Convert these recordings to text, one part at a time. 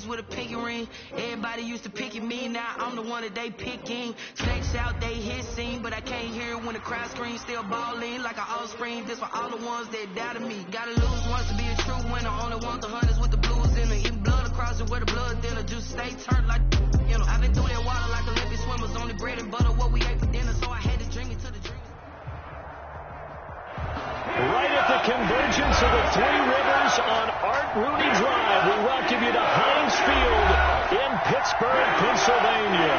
chains with a pinky ring. Everybody used to pick at me, now I'm the one that they picking. Snakes out, they hit scene, but I can't hear it when the crowd screams. Still balling like an offspring. This for all the ones that doubted me. Gotta lose once to be a true winner. Only want the hunters with the blues in it. Even blood across it where the blood thinner. Just stay turned like, you know. I've been through that water like Olympic swimmers. Only bread and butter, what we ate for dinner. So I had to drink it to the dream. Right at the convergence of the Three Rivers on Art Rooney Drive, we welcome you to Heinz Field in Pittsburgh, Pennsylvania.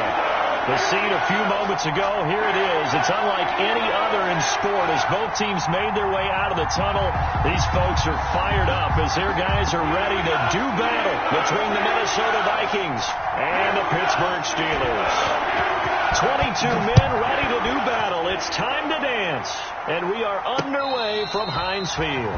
The scene a few moments ago, here it is. It's unlike any other in sport as both teams made their way out of the tunnel. These folks are fired up as their guys are ready to do battle between the Minnesota Vikings and the Pittsburgh Steelers. 22 men ready to do battle. It's time to dance. And we are underway from Heinz Field.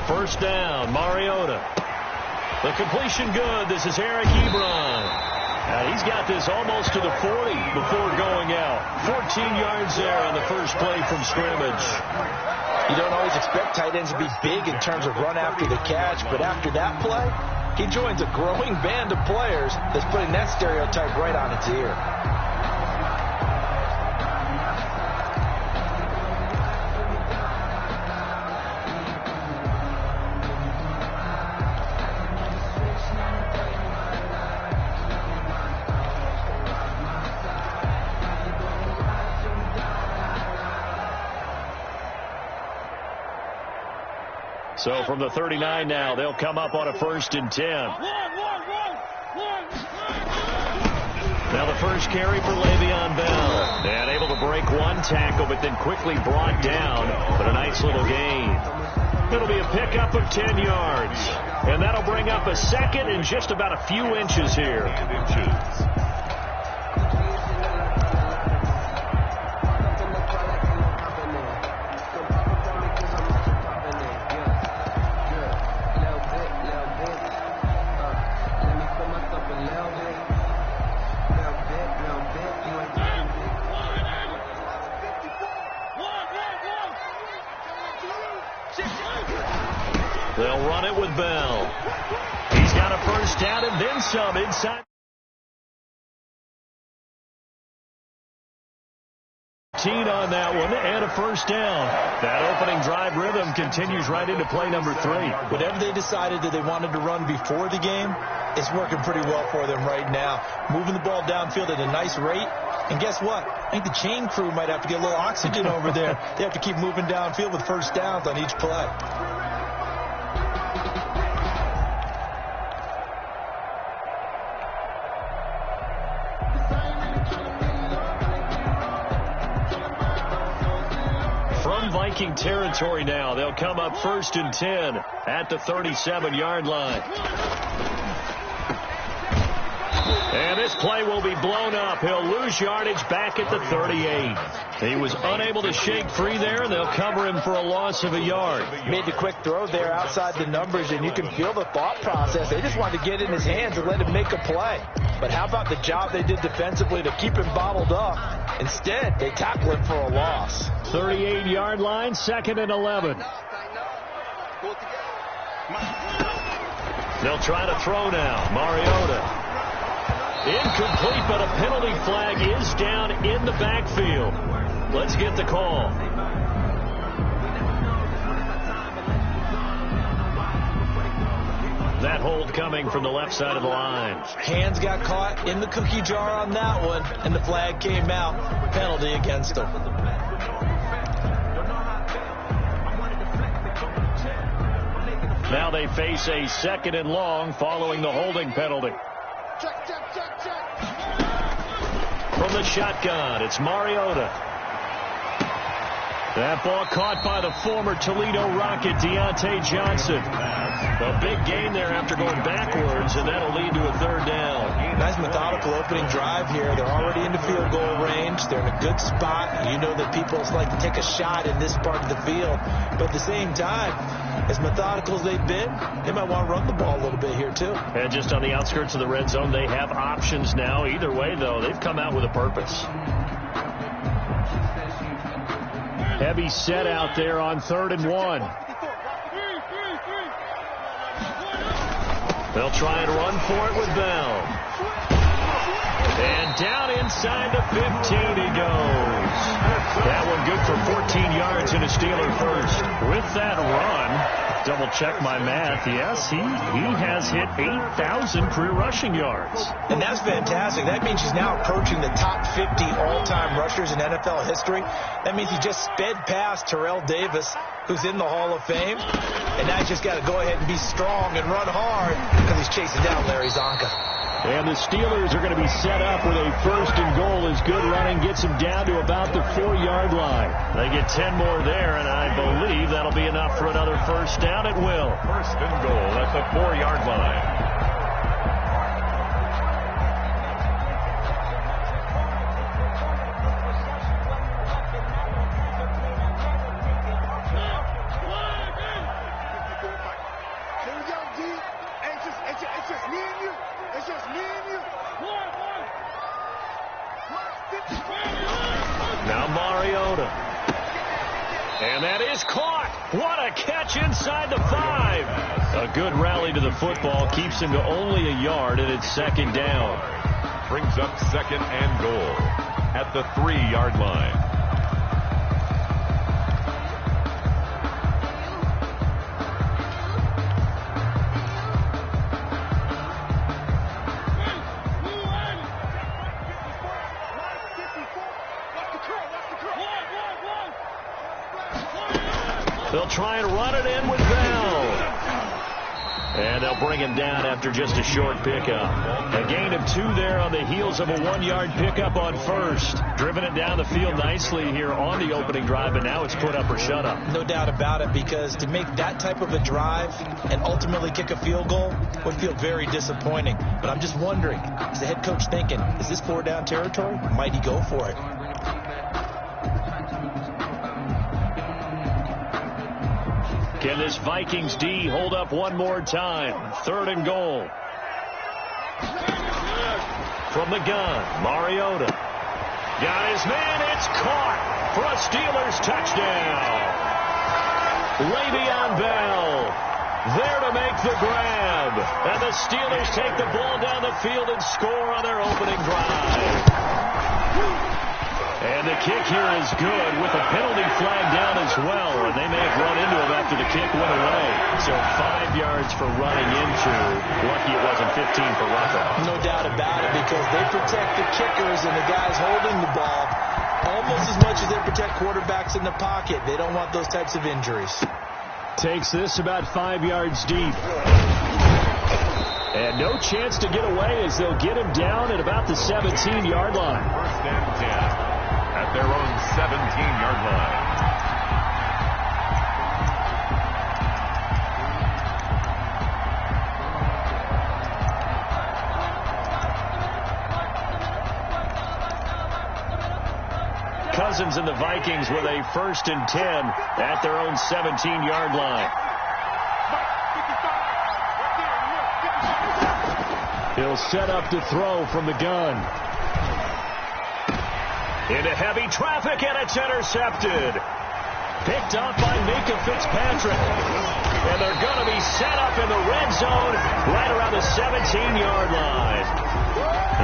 First down, Mariota. The completion good. This is Eric Ebron. He's got this almost to the 40 before going out. 14 yards there on the first play from scrimmage. You don't always expect tight ends to be big in terms of run after the catch, but after that play, he joins a growing band of players that's putting that stereotype right on its ear. So from the 39 now, they'll come up on a 1st and 10. Now the first carry for Le'Veon Bell. And able to break one tackle, but then quickly brought down. But a nice little gain. It'll be a pickup of 10 yards. And that'll bring up a second and just about a few inches here. They'll run it with Bell. He's got a first down and then some inside. On that one and a first down. That opening drive rhythm continues right into play number 3. Whatever they decided that they wanted to run before the game, it's working pretty well for them right now. Moving the ball downfield at a nice rate. And guess what? I think the chain crew might have to get a little oxygen over there. They have to keep moving downfield with first downs on each play. Viking territory now. They'll come up 1st and 10 at the 37-yard line. And this play will be blown up. He'll lose yardage back at the 38. He was unable to shake free there, and they'll cover him for a loss of a yard. Made the quick throw there outside the numbers, and you can feel the thought process. They just wanted to get in his hands and let him make a play. But how about the job they did defensively to keep him bottled up? Instead, they tackle him for a loss. 38-yard line, 2nd and 11. They'll try to throw now. Mariota. Incomplete, but a penalty flag is down in the backfield. Let's get the call. That hold coming from the left side of the line. Hands got caught in the cookie jar on that one, and the flag came out. Penalty against him. Now they face a 2nd and long following the holding penalty. Check. From the shotgun, it's Mariota. That ball caught by the former Toledo Rocket, Deontay Johnson. A big gain there after going backwards, and that'll lead to a 3rd down. Nice methodical opening drive here. They're already into field goal range. They're in a good spot. You know that people like to take a shot in this part of the field. But at the same time, as methodical as they've been, they might want to run the ball a little bit here, too. And just on the outskirts of the red zone, they have options now. Either way, though, they've come out with a purpose. Heavy set out there on 3rd and 1. They'll try and run for it with Bell. And down inside the 15 he goes. That one good for 14 yards and a Steeler first. With that run, double check my math. Yes, he has hit 8,000 career rushing yards. And that's fantastic. That means he's now approaching the top 50 all-time rushers in NFL history. That means he just sped past Terrell Davis, who's in the Hall of Fame. And now he's just got to go ahead and be strong and run hard because he's chasing down Larry Zonka. And the Steelers are going to be set up with a 1st and goal as good running gets them down to about the 4-yard line. They get 10 more there, and I believe that'll be enough for another 1st down. It will. 1st and goal. That's the 4-yard line. Now Mariota. And that is caught. What a catch inside the 5. A good rally to the football. Keeps him to only a yard, and it's 2nd down. Brings up 2nd and goal at the 3-yard line. They'll try and run it in with Bell. And they'll bring him down after just a short pickup. A gain of 2 there on the heels of a 1-yard pickup on 1st. Driven it down the field nicely here on the opening drive, but now it's put up or shut up. No doubt about it, because to make that type of a drive and ultimately kick a field goal would feel very disappointing. But I'm just wondering, is the head coach thinking, is this 4-down territory? Might he go for it? Can this Vikings D hold up one more time? 3rd and goal. From the gun, Mariota. Got his man, it's caught for a Steelers touchdown. Le'Veon Bell there to make the grab. And the Steelers take the ball down the field and score on their opening drive. And the kick here is good with a penalty flag down as well. And they may have run into him after the kick went away. So 5 yards for running into. Lucky it wasn't 15 for roughing. No doubt about it, because they protect the kickers and the guys holding the ball almost as much as they protect quarterbacks in the pocket. They don't want those types of injuries. Takes this about 5 yards deep. And no chance to get away as they'll get him down at about the 17-yard line. 1st and 10. At their own 17-yard line. Cousins and the Vikings with a 1st and 10 at their own 17-yard line. He'll set up to throw from the gun. Into heavy traffic, and it's intercepted. Picked up by Minka Fitzpatrick. And they're going to be set up in the red zone right around the 17-yard line.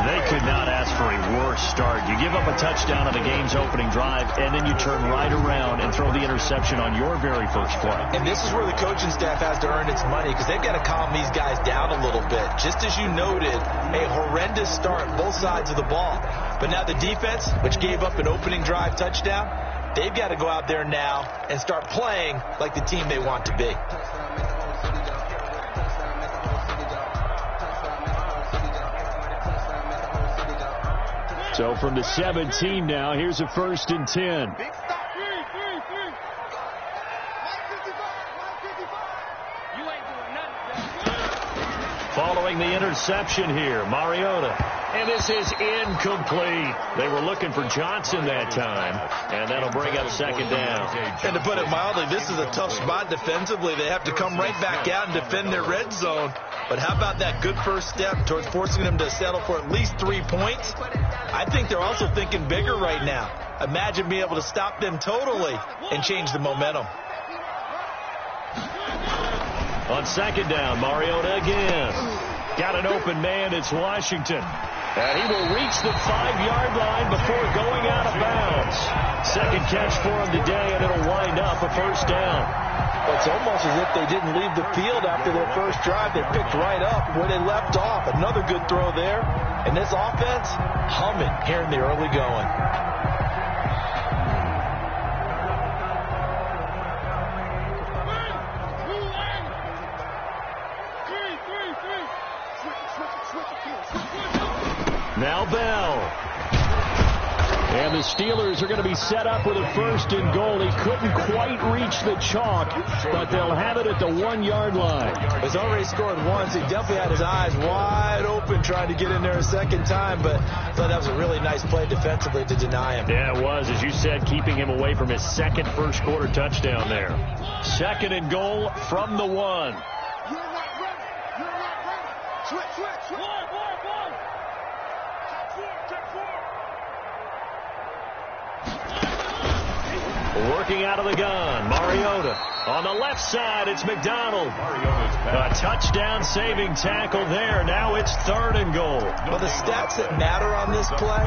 They could not ask for a worse start. You give up a touchdown on the game's opening drive, and then you turn right around and throw the interception on your very first play. And this is where the coaching staff has to earn its money, because they've got to calm these guys down a little bit. Just as you noted, a horrendous start both sides of the ball. But now the defense, which gave up an opening drive touchdown, they've got to go out there now and start playing like the team they want to be. So from the 17 now, here's a 1st and 10. Following the interception here, Mariota. And this is incomplete. They were looking for Johnson that time, and that'll bring up 2nd down. And to put it mildly, this is a tough spot defensively. They have to come right back out and defend their red zone. But how about that good first step towards forcing them to settle for at least 3 points? I think they're also thinking bigger right now. Imagine being able to stop them totally and change the momentum. On 2nd down, Mariota again. Got an open man. It's Washington. And he will reach the 5-yard line before going out of bounds. 2nd catch for him today, and it'll wind up a 1st down. It's almost as if they didn't leave the field after their first drive. They picked right up where they left off. Another good throw there. And this offense, humming here in the early going. Now Bell. And the Steelers are going to be set up with a 1st and goal. He couldn't quite reach the chalk, but they'll have it at the 1-yard line. He's already scored once. He definitely had his eyes wide open trying to get in there a 2nd time, but I thought that was a really nice play defensively to deny him. Yeah, it was, as you said, keeping him away from his 2nd first-quarter touchdown there. 2nd and goal from the 1. Working out of the gun, Mariota. On the left side, it's McDonald. A touchdown-saving tackle there. Now it's 3rd and goal. Well, the stats that matter on this play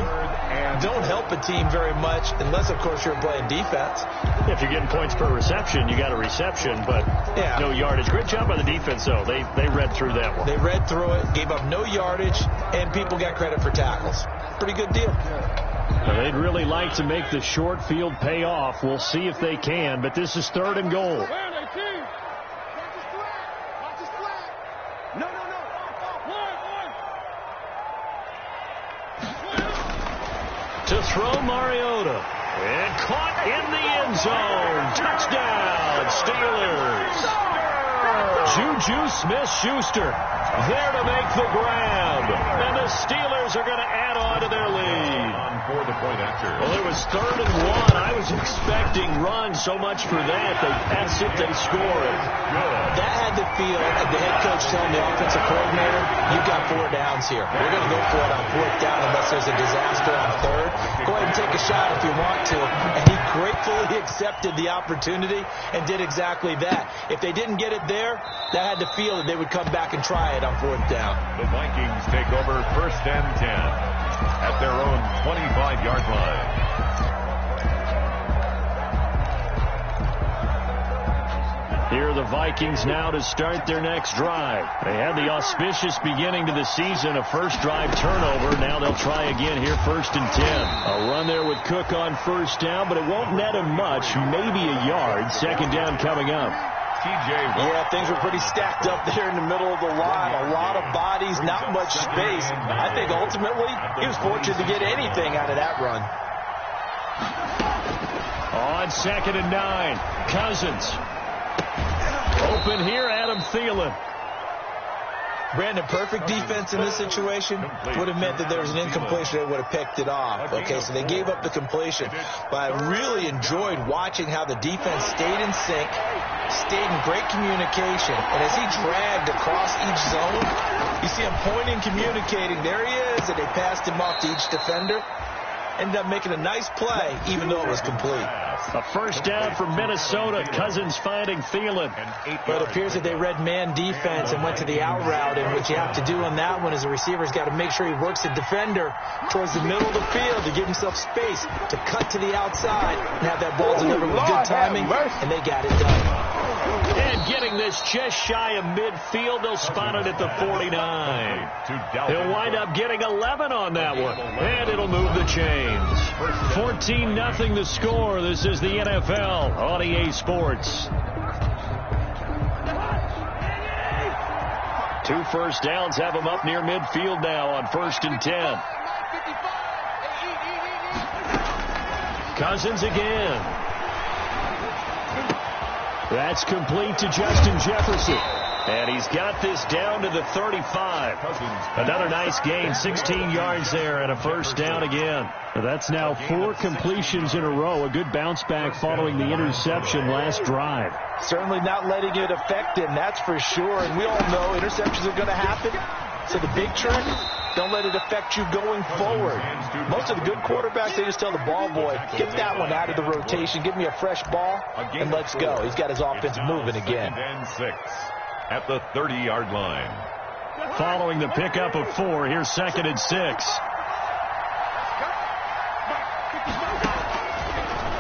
don't help a team very much unless, of course, you're playing defense. If you're getting points per reception, you got a reception, but no yardage. Great job by the defense, though. They read through that one. They read through it, gave up no yardage, and people got credit for tackles. Pretty good deal. They'd really like to make the short field pay off. We'll see if they can, but this is 3rd and goal. To throw Mariota. And caught in the end zone. Touchdown, Steelers. Juju Smith-Schuster there to make the grab. And the Steelers are going to add on to their lead. For the point after. Well, it was 3rd and 1. I was expecting run so much for that. They pass it, they score it. That had to feel like the head coach telling the offensive coordinator, you've got 4 downs here. We're going to go for it on 4th down unless there's a disaster on 3rd. Go ahead and take a shot if you want to. And he gratefully accepted the opportunity and did exactly that. If they didn't get it there, that had to feel that they would come back and try it on 4th down. The Vikings take over 1st and 10 at their own 25-yard line. Here are the Vikings now to start their next drive. They had the auspicious beginning to the season, a first drive turnover. Now they'll try again here, 1st and 10. A run there with Cook on 1st down, but it won't net him much, maybe a yard. 2nd down coming up. Yeah, things were pretty stacked up there in the middle of the line. A lot of bodies, not much space. I think ultimately he was fortunate to get anything out of that run. On 2nd and 9, Cousins. Open here, Adam Thielen. Brandon, perfect defense in this situation would have meant that there was an incompletion. They would have picked it off. Okay, so they gave up the completion. But I really enjoyed watching how the defense stayed in sync, stayed in great communication. And as he dragged across each zone, you see him pointing, communicating. There he is, and they passed him off to each defender. Ended up making a nice play, even though it was complete. A 1st down for Minnesota. Cousins finding Thielen. But it appears that they read man defense and went to the out route. And what you have to do on that one is the receiver's got to make sure he works the defender towards the middle of the field to give himself space to cut to the outside and have that ball delivered with good timing. And they got it done. And getting this just shy of midfield, they'll spot it at the 49. He'll wind up getting 11 on that one. And it'll move the chains. 14-0 the score. This is the NFL on EA Sports. 2 first downs have them up near midfield now on 1st and 10. Cousins again. That's complete to Justin Jefferson. And he's got this down to the 35. Another nice gain, 16 yards there, and a first down again. That's now 4 completions in a row. A good bounce back following the interception last drive. Certainly not letting it affect him, that's for sure. And we all know interceptions are going to happen. So the big trick, don't let it affect you going forward. Most of the good quarterbacks, they just tell the ball boy, get that one out of the rotation, give me a fresh ball, and let's go. He's got his offense moving again. And 6 at the 30-yard line. Following the pickup of 4, here's 2nd and 6.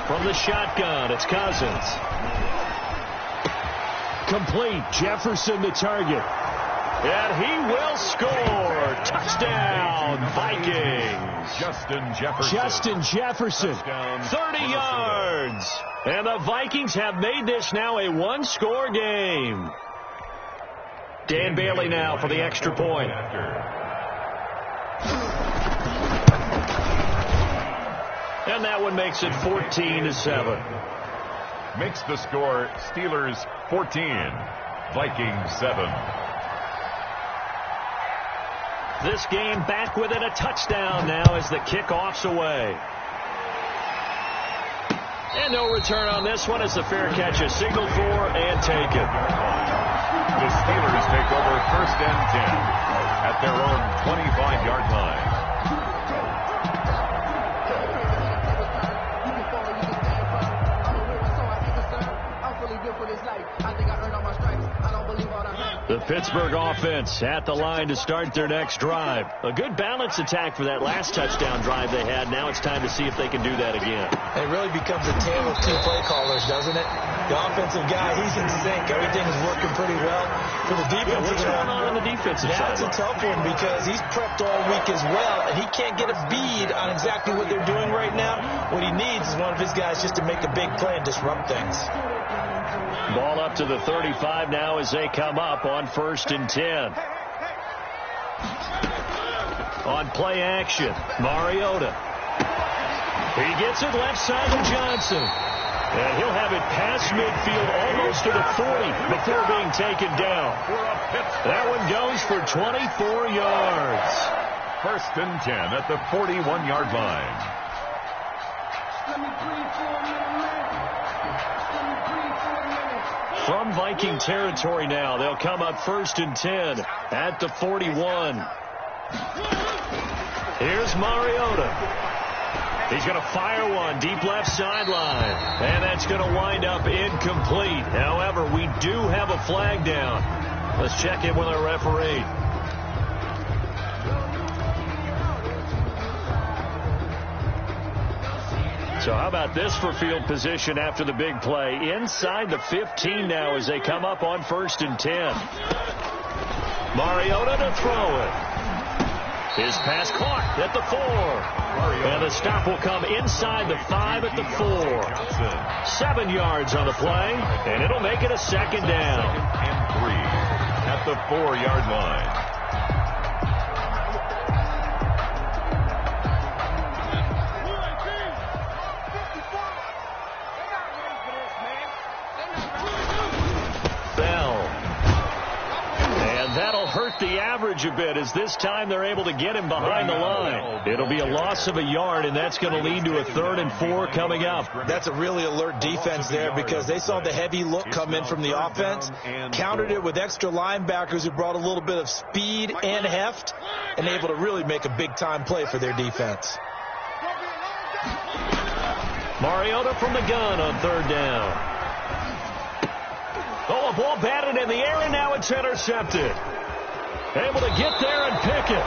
From the shotgun, it's Cousins. Complete. Jefferson the target. And he will score. Touchdown, Vikings. Justin Jefferson. 30 yards. And the Vikings have made this now a one-score game. Dan Bailey now for the extra point. And that one makes it 14-7. Makes the score Steelers 14, Vikings 7. This game back within a touchdown now as the kickoff's away. And no return on this one as the fair catch is signaled for and taken. The Steelers take over 1st and 10 at their own 25-yard line. The Pittsburgh offense at the line to start their next drive. A good balanced attack for that last touchdown drive they had. Now it's time to see if they can do that again. It really becomes a tale of 2 play callers, doesn't it? The offensive guy, he's in sync. Everything is working pretty well. For the defense, what's going on the defensive side? That's a tough one because he's prepped all week as well, and he can't get a bead on exactly what they're doing right now. What he needs is one of his guys just to make a big play and disrupt things. Ball up to the 35 now as they come up on 1st and 10. On play action, Mariota. He gets it left side to Johnson. And he'll have it past midfield almost to the 40 before being taken down. That one goes for 24 yards. 1st and 10 at the 41-yard line. From Viking territory now, they'll come up 1st and 10 at the 41. Here's Mariota. He's going to fire one deep left sideline, and that's going to wind up incomplete. However, we do have a flag down. Let's check in with our referee. So how about this for field position after the big play? Inside the 15 now as they come up on 1st and 10. Mariota to throw it. His pass caught at the 4. And the stop will come inside the 5 at the 4. 7 yards on the play, and it'll make it a 2nd down. And 3 at the 4-yard line. The average a bit as this time they're able to get him behind the line. It'll be a loss of a yard, and that's going to lead to a 3rd and 4 coming up. That's a really alert defense there because they saw the heavy look come in from the offense, countered it with extra linebackers who brought a little bit of speed and heft, and able to really make a big-time play for their defense. Mariota from the gun on 3rd down. Oh, a ball batted in the air, and now it's intercepted. Able to get there and pick it.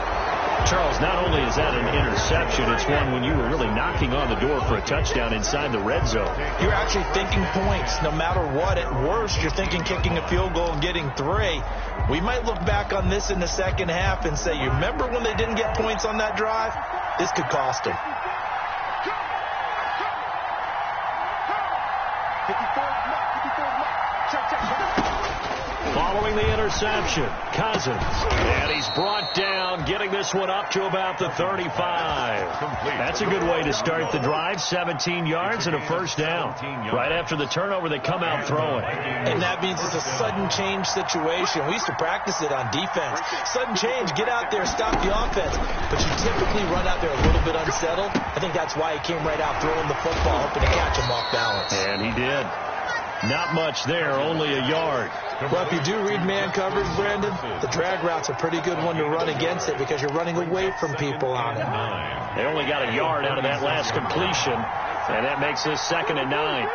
Charles, not only is that an interception, it's one when you were really knocking on the door for a touchdown inside the red zone. You're actually thinking points no matter what. At worst, you're thinking kicking a field goal and getting 3. We might look back on this in the second half and say, you remember when they didn't get points on that drive? This could cost them. Following the interception, Cousins. And he's brought down, getting this one up to about the 35. That's a good way to start the drive. 17 yards and a first down. Right after the turnover, they come out throwing. And that means it's a sudden change situation. We used to practice it on defense. Sudden change, get out there, stop the offense. But you typically run out there a little bit unsettled. I think that's why he came right out throwing the football, hoping to catch him off balance. And he did. Not much there, only a yard. Well, if you do read man coverage, Brandon, the drag route's a pretty good one to run against it because you're running away from people on it. They only got a yard out of that last completion, and that makes this 2nd and 9.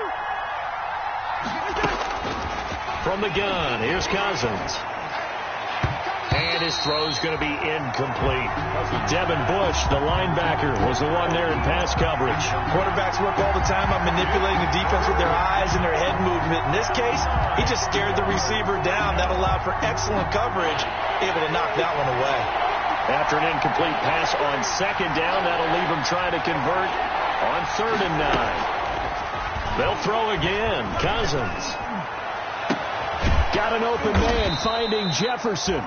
From the gun, here's Cousins. And his throw's going to be incomplete. Devin Bush, the linebacker, was the one there in pass coverage. Quarterbacks work all the time on manipulating the defense with their eyes and their head movement. In this case, he just stared the receiver down. That allowed for excellent coverage, able to knock that one away. After an incomplete pass on 2nd down, that'll leave him trying to convert on 3rd and 9. They'll throw again. Cousins. Got an open man, finding Jefferson.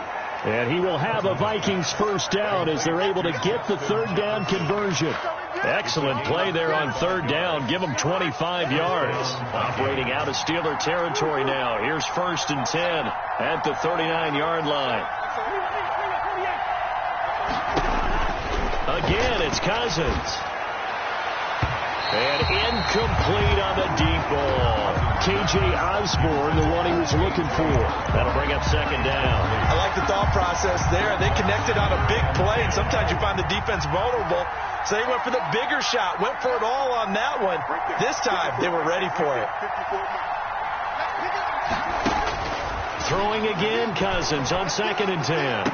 And he will have a Vikings first down as they're able to get the 3rd down conversion. Excellent play there on 3rd down. Give them 25 yards. Operating out of Steeler territory now. Here's 1st and 10 at the 39-yard line. Again, it's Cousins. And incomplete on the deep ball. K.J. Osborne, the one he was looking for. That'll bring up 2nd down. I like the thought process there. They connected on a big play, and sometimes you find the defense vulnerable. So they went for the bigger shot, went for it all on that one. This time, they were ready for it. Throwing again, Cousins on 2nd and 10.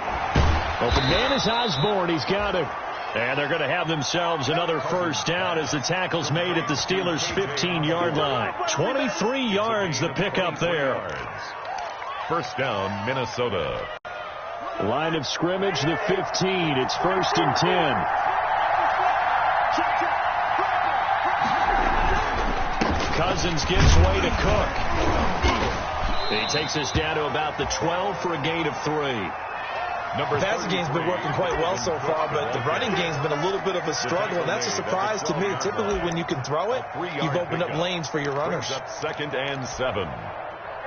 Open man is Osborne. He's got it. And they're going to have themselves another first down as the tackle's made at the Steelers' 15-yard line. 23 yards the pickup there. First down, Minnesota. Line of scrimmage, the 15. It's 1st and 10. Cousins gives way to Cook. He takes us down to about the 12 for a gain of 3. The passing game's been working quite well so far, but the running game's been a little bit of a struggle, and that's a surprise to me. Typically, when you can throw it, you've opened up lanes for your runners. 2nd and 7.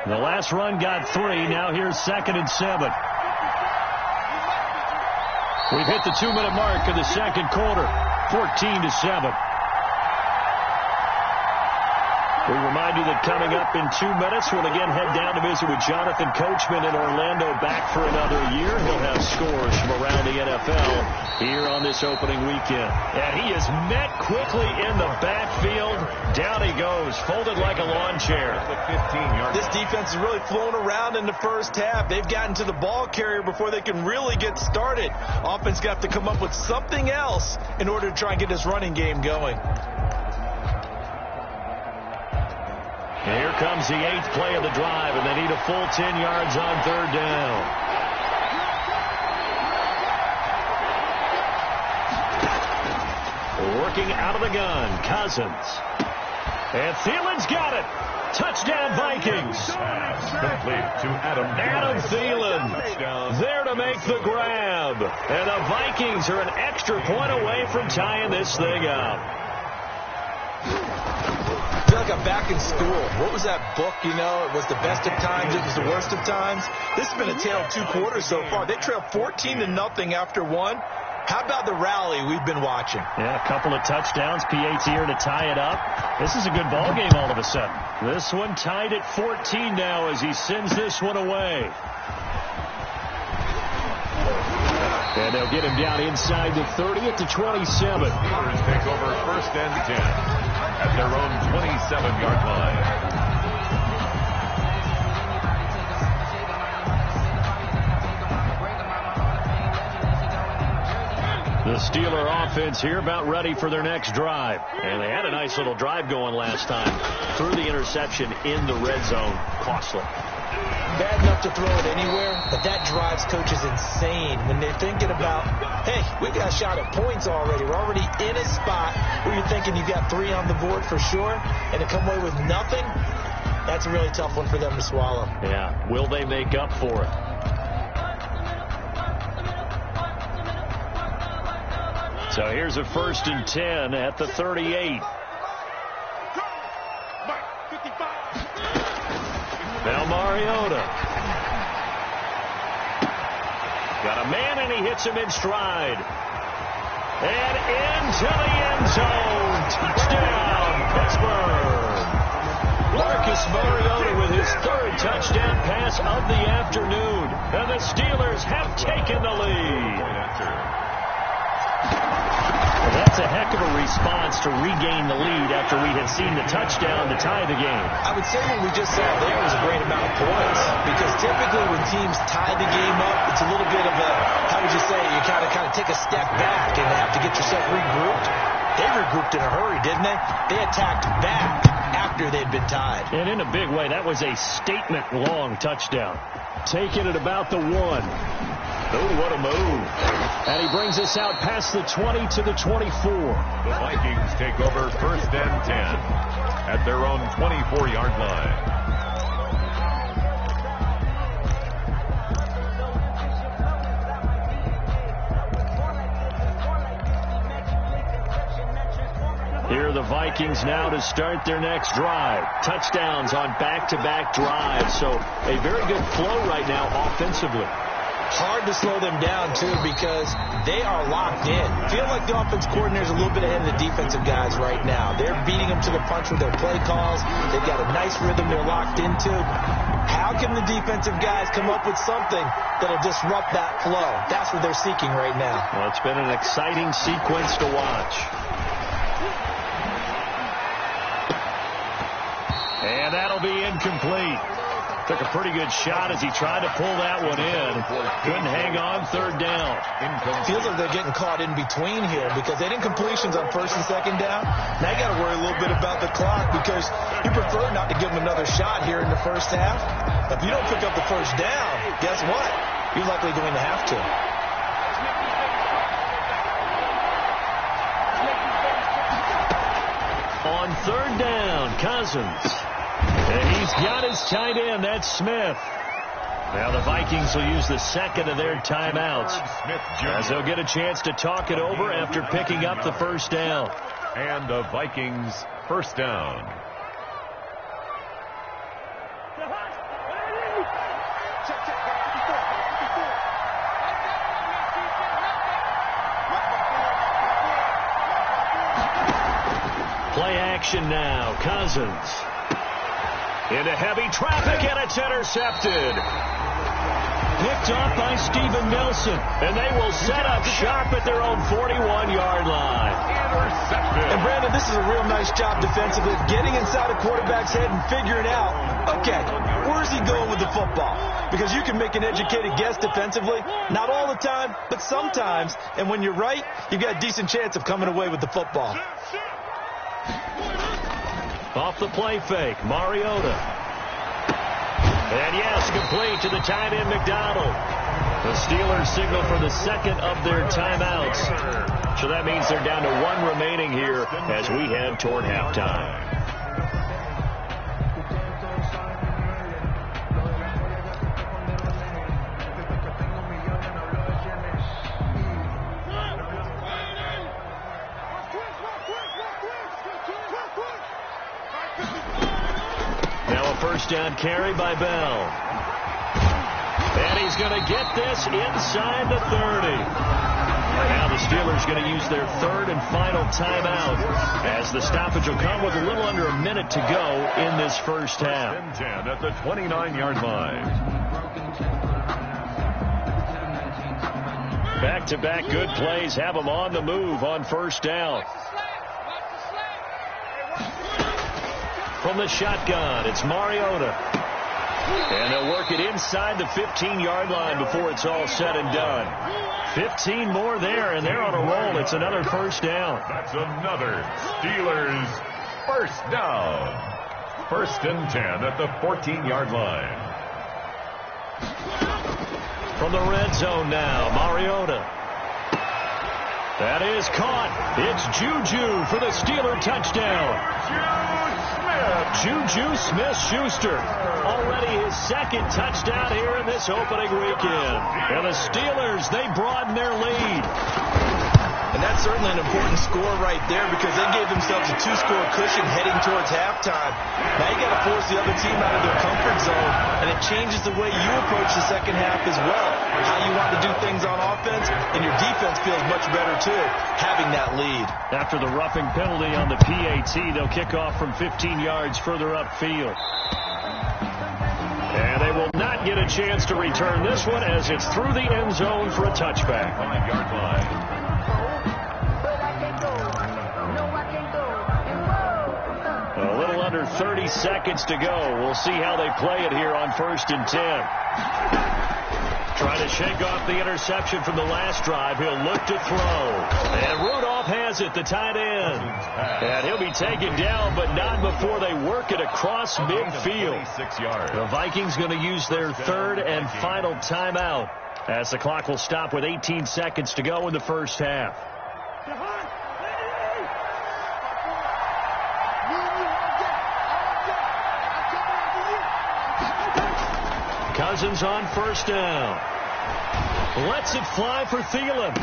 The last run got 3. Now here's 2nd and 7. We've hit the 2-minute mark of the 2nd quarter. 14-7. We remind you that coming up in 2 minutes, we'll again head down to visit with Jonathan Coachman in Orlando, back for another year. He'll have scores from around the NFL here on this opening weekend. And he is met quickly in the backfield. Down he goes, folded like a lawn chair. This defense is really flown around in the first half. They've gotten to the ball carrier before they can really get started. Offense got to come up with something else in order to try and get this running game going. Here comes the 8th play of the drive, and they need a full 10 yards on 3rd down. Working out of the gun, Cousins. And Thielen's got it. Touchdown, Vikings. Complete to Adam Thielen there to make the grab. And the Vikings are an extra point away from tying this thing up. I feel like I'm back in school. What was that book, you know? It was the best of times. It was the worst of times. This has been a tale of 2 quarters so far. They trailed 14-0 after 1. How about the rally we've been watching? Yeah, a couple of touchdowns. P.A.'s here to tie it up. This is a good ball game all of a sudden. This one tied at 14 now as he sends this one away. And they'll get him down inside the 30 at the 27. Steelers take over 1st and 10 at their own 27-yard line. The Steeler offense here about ready for their next drive. And they had a nice little drive going last time. Threw the interception in the red zone. Costly. Bad enough to throw it anywhere, but that drives coaches insane when they're thinking about, hey, we got a shot at points already. We're already in a spot where you're thinking you got 3 on the board for sure, and to come away with nothing, That's a really tough one for them to swallow. Yeah, will they make up for it? So here's a 1st and 10 at the 38. Now Mariota. Got a man, and he hits him in stride. And into the end zone. Touchdown, Pittsburgh. Marcus Mariota with his 3rd touchdown pass of the afternoon. And the Steelers have taken the lead. That's a heck of a response to regain the lead after we had seen the touchdown to tie the game. I would say what we just saw there was a great amount of points, because typically when teams tie the game up, it's a little bit of a, how would you say, you kind of take a step back and have to get yourself regrouped. They regrouped in a hurry, didn't they? They attacked back after they'd been tied. And in a big way, that was a statement-long touchdown. Taking it about the 1. Oh, what a move. And he brings us out past the 20 to the 24. The Vikings take over 1st and 10 at their own 24-yard line. Here are the Vikings now to start their next drive. Touchdowns on back-to-back drives. So a very good flow right now offensively. Hard to slow them down, too, because they are locked in. Feel like the offense coordinator's a little bit ahead of the defensive guys right now. They're beating them to the punch with their play calls. They've got a nice rhythm they're locked into. How can the defensive guys come up with something that'll disrupt that flow? That's what they're seeking right now. Well, it's been an exciting sequence to watch. And that'll be incomplete. Took a pretty good shot as he tried to pull that one in. Couldn't hang on 3rd down. Feels like they're getting caught in between here, because they didn't completions on 1st and 2nd down. Now you got to worry a little bit about the clock, because you prefer not to give them another shot here in the 1st half. If you don't pick up the 1st down, guess what? You're likely going to have to. On 3rd down, Cousins. And he's got his tight end. That's Smith. Now the Vikings will use the 2nd of their timeouts, as they'll get a chance to talk it over after picking up the 1st down. And the Vikings 1st down. Play action now. Cousins. Into heavy traffic, and it's intercepted. Picked off by Steven Nelson, and they will set up shop at their own 41-yard line. Intercepted. And Brandon, this is a real nice job defensively, getting inside a quarterback's head and figuring out, okay, where's he going with the football? Because you can make an educated guess defensively, not all the time, but sometimes. And when you're right, you've got a decent chance of coming away with the football. Off the play fake, Mariota. And yes, complete to the tight end, McDonald. The Steelers signal for the 2nd of their timeouts. So that means they're down to 1 remaining here as we head toward halftime. Now a 1st down carry by Bell. And he's going to get this inside the 30. Now the Steelers going to use their 3rd and final timeout, as the stoppage will come with a little under a minute to go in this 1st half. 10 at the 29-yard line. Back-to-back good plays have them on the move on 1st down. From the shotgun, it's Mariota. And they'll work it inside the 15-yard line before it's all said and done. 15 more there, and they're on a roll. It's another 1st down. That's another Steelers 1st down. 1st and 10 at the 14-yard line. From the red zone now, Mariota. That is caught. It's Juju for the Steeler touchdown. Juju Smith Juju Smith-Schuster, already his second touchdown here in this opening weekend. And the Steelers, they broaden their lead. And that's certainly an important score right there because they gave themselves a 2-score cushion heading towards halftime. Now you got to force the other team out of their comfort zone, and it changes the way you approach the second half as well. How you want to do things on offense, and your defense feels much better too, having that lead. After the roughing penalty on the PAT, they'll kick off from 15 yards further upfield. And they will not get a chance to return this one as it's through the end zone for a touchback. 5-yard line. A little under 30 seconds to go. We'll see how they play it here on 1st and 10. Trying to shake off the interception from the last drive. He'll look to throw. And Rudolph has it, the tight end. And he'll be taken down, but not before they work it across midfield. 6 yards. The Vikings going to use their third and final timeout as the clock will stop with 18 seconds to go in the first half. Cousins on 1st down. Lets it fly for Thielen.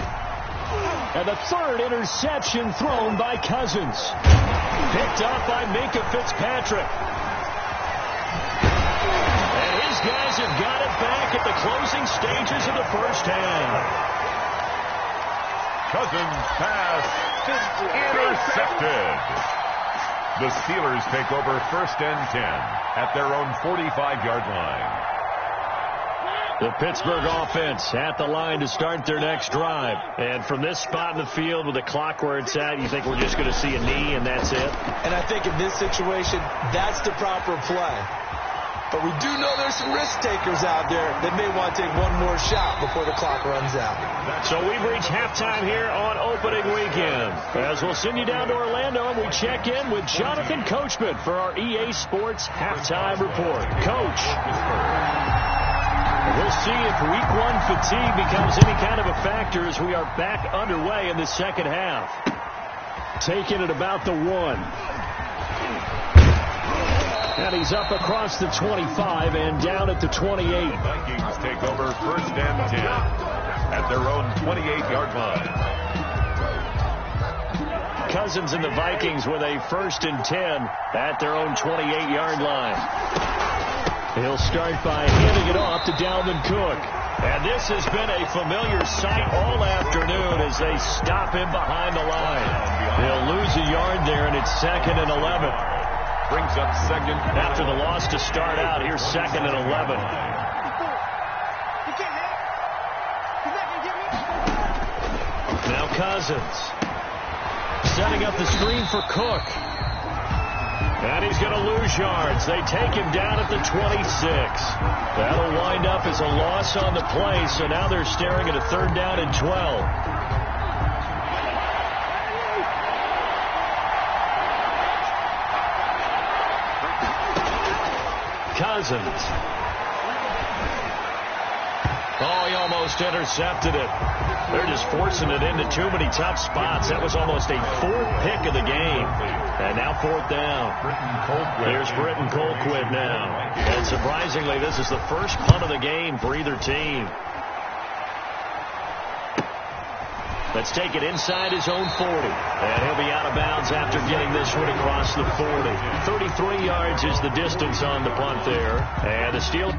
And the third interception thrown by Cousins. Picked up by Minkah Fitzpatrick. And his guys have got it back at the closing stages of the first half. Cousins pass intercepted. The Steelers take over 1st and 10 at their own 45-yard line. The Pittsburgh offense at the line to start their next drive. And from this spot in the field with the clock where it's at, you think we're just going to see a knee and that's it? And I think in this situation, that's the proper play. But we do know there's some risk takers out there that may want to take one more shot before the clock runs out. So we've reached halftime here on opening weekend. As we'll send you down to Orlando and we check in with Jonathan Coachman for our EA Sports Halftime Report. Coach. We'll see if week 1 fatigue becomes any kind of a factor as we are back underway in the second half. Taking it about the 1. And he's up across the 25 and down at the 28. Vikings take over 1st and 10 at their own 28-yard line. Cousins and the Vikings with a 1st and 10 at their own 28-yard line. He'll start by handing it off to Dalvin Cook. And this has been a familiar sight all afternoon as they stop him behind the line. They'll lose a yard there, and it's 2nd and 11. Brings up 2nd. After the loss to start out, here's 2nd and 11. Now Cousins. Setting up the screen for Cook. And he's going to lose yards. They take him down at the 26. That'll wind up as a loss on the play, so now they're staring at a 3rd down and 12. Cousins. Oh, he almost intercepted it. They're just forcing it into too many tough spots. That was almost a 4th pick of the game. And now 4th down. There's Britton Colquitt now. And surprisingly, this is the first punt of the game for either team. Let's take it inside his own 40. And he'll be out of bounds after getting this one across the 40. 33 yards is the distance on the punt there. And the Steelers.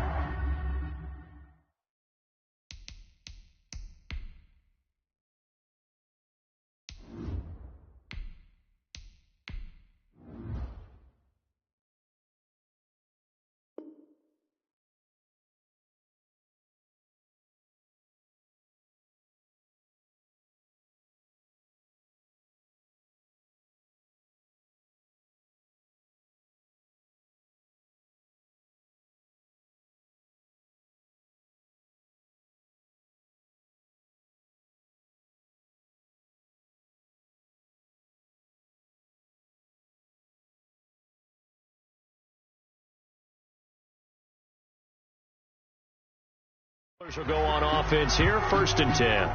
Will go on offense here, 1st and 10.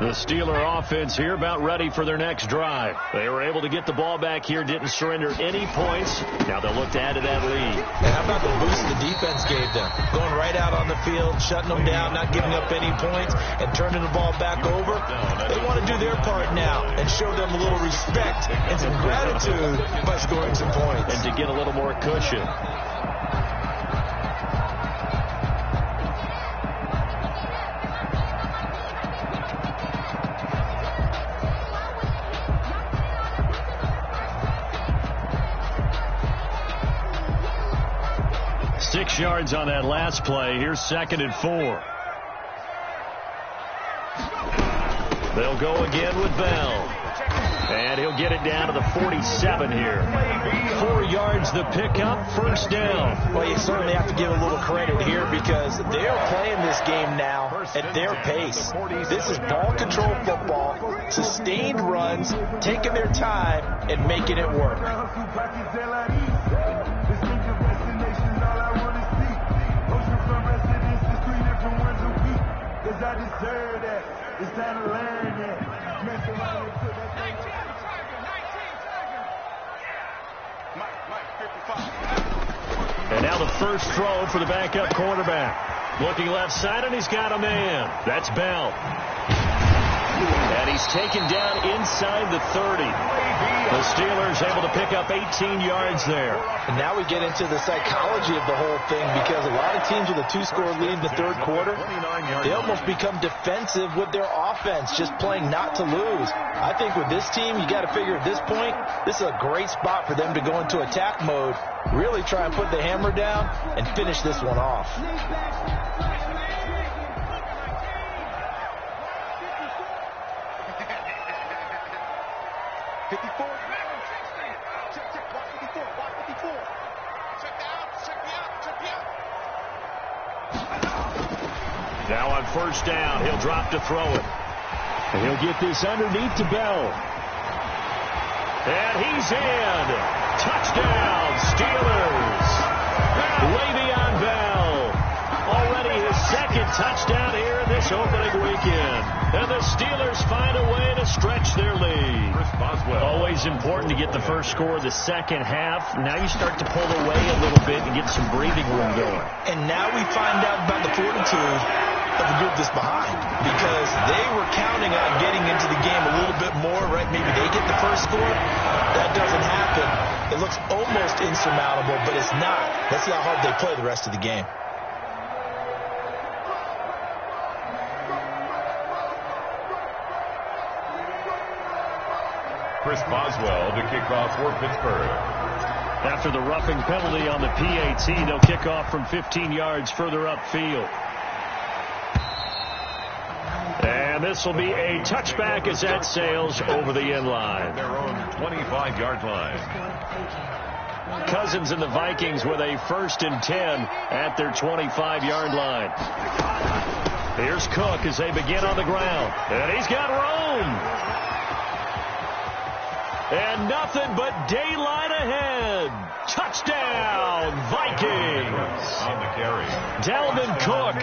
The Steeler offense here about ready for their next drive. They were able to get the ball back here, didn't surrender any points. Now they'll look to add to that lead. And how about the boost the defense gave them? Going right out on the field, shutting them down, not giving up any points, and turning the ball back over. They want to do their part now and show them a little respect and some gratitude by scoring some points. And to get a little more cushion. Yards on that last play. Here's 2nd and 4. They'll go again with Bell. And he'll get it down to the 47 here. 4 yards the pickup, first down. Well, you certainly have to give a little credit here because they're playing this game now at their pace. This is ball control football, sustained runs, taking their time and making it work. I deserve that. It's time to learn that. And now the first throw for the backup quarterback. Looking left side, and he's got a man. That's Bell. And he's taken down inside the 30. The Steelers able to pick up 18 yards there. And now we get into the psychology of the whole thing because a lot of teams with a 2-score lead in the third quarter, they almost become defensive with their offense, just playing not to lose. I think with this team, you got to figure at this point, this is a great spot for them to go into attack mode, really try and put the hammer down and finish this one off. Now on first down, he'll drop to throw it. And he'll get this underneath to Bell. And he's in. Touchdown, Steelers. Le'Veon Bell. Already his 2nd touchdown here in this opening weekend. And the Steelers find a way to stretch their lead. Always important to get the first score of the second half. Now you start to pull away a little bit and get some breathing room going. And now we find out about the fortitude of the group that's behind because they were counting on getting into the game a little bit more, right? Maybe they get the first score. That doesn't happen. It looks almost insurmountable, but it's not. Let's see how hard they play the rest of the game. Chris Boswell to kick off for Pittsburgh. After the roughing penalty on the PAT, they'll kick off from 15 yards further upfield. And this will be a touchback as that sails over the end line. Their own 25-yard line. Cousins and the Vikings with a 1st and 10 at their 25-yard line. Here's Cook as they begin on the ground. And he's got room. And nothing but daylight ahead. Touchdown, Vikings. On the carry. Dalvin Cook,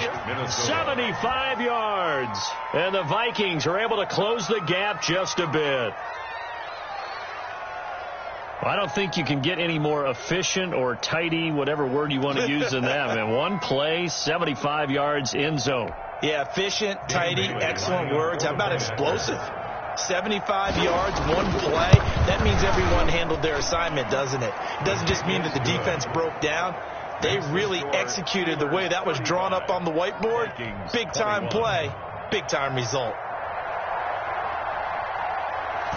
75 yards. And the Vikings are able to close the gap just a bit. I don't think you can get any more efficient or tidy, whatever word you want to use in that. Man, one play, 75 yards, end zone. Yeah, efficient, tidy, excellent words. How about explosive? 75 yards, one play. That means everyone handled their assignment, doesn't it? It doesn't just mean that the defense broke down. They really executed the way that was drawn up on the whiteboard. Big-time play, big-time result.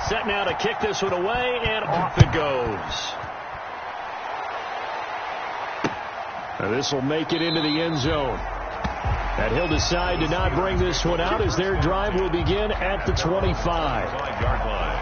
Set now to kick this one away, and off it goes. And this will make it into the end zone. And he'll decide to not bring this one out as their drive will begin at the 25-yard line.